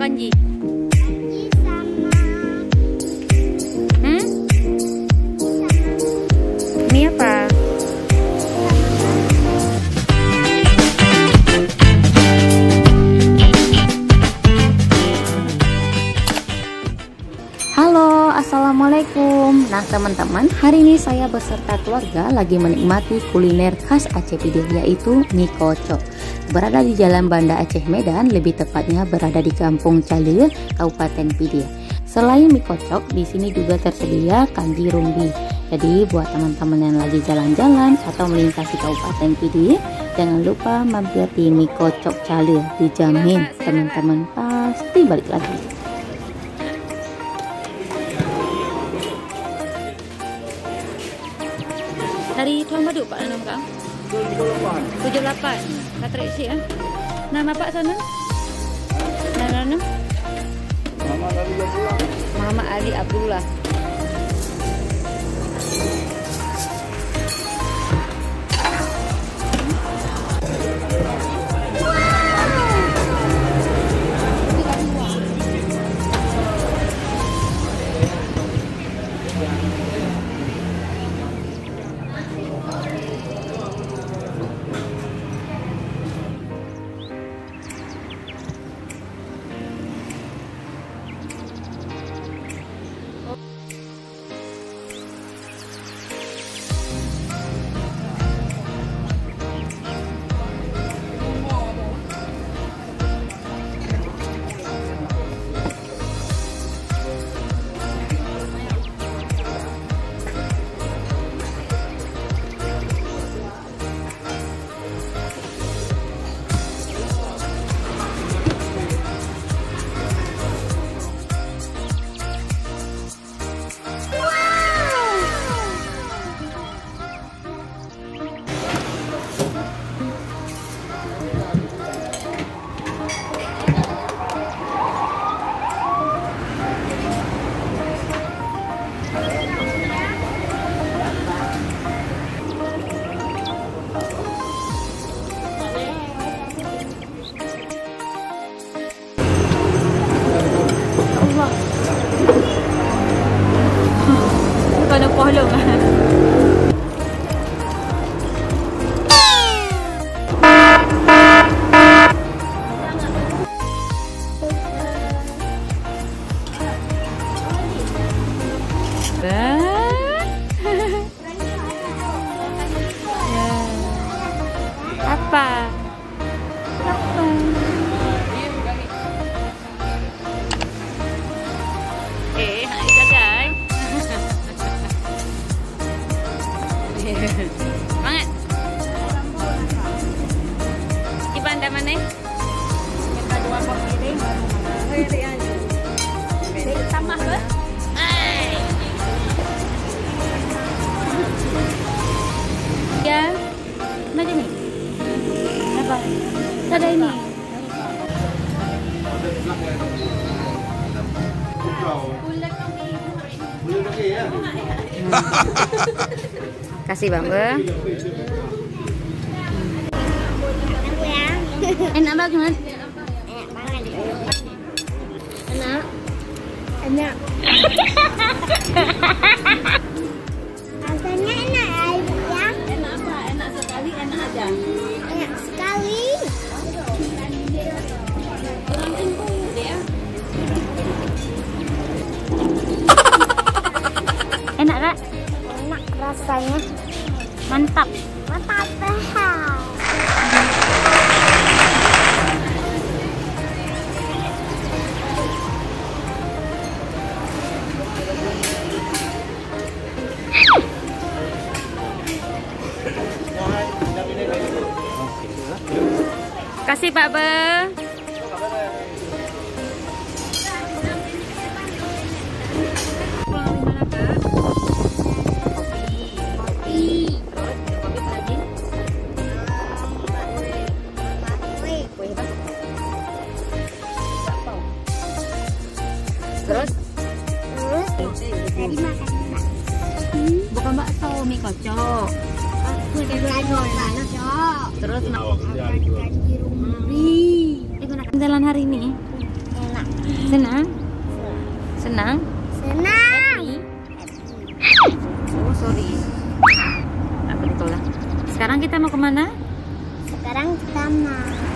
Panji? Sama. Ini apa? Halo, assalamualaikum. Nah teman-teman, hari ini saya beserta keluarga lagi menikmati kuliner khas Aceh Pidih, yaitu mie kocok. Berada di Jalan Banda Aceh Medan, lebih tepatnya berada di Kampung Calir, Kabupaten Pidih. Selain mie kocok, di sini juga tersedia kanji rumbi. Jadi buat teman-teman yang lagi jalan-jalan atau melintasi Kabupaten Pidih, jangan lupa mampir di mie kocok Calir. Dijamin teman-teman pasti balik lagi. Hari Tuan Baduk Pak nama Kak? 78. Kata isi ya. Nama Pak sana? Nama? Muhammad Ali Abdullah. Bukan ada pohlong. Apa? Semangat. Iban dah mana? Kita dua buah piring baru mana? Tambah ke? Ya. Macam ni. Apa? Ada ini. Kasih Bamba. Enak banget. Enak. Enak. Rasanya enak ya, Ibu ya. Enak apa? Enak sekali, enak aja. Enak sekali. Kurang empuk dia. Enak tak? Enak rasanya. Mantap. Mantap. Kasih Pak Be. Terus? Tadi makan Bukan bakso, mie kocok. aku udah belajar kocok. Terus Kanji rumbi. jalan hari ini. Enak. Senang? Senang? Senang. Oh sorry. Apa itulah? Sekarang kita mau kemana? Sekarang kita mau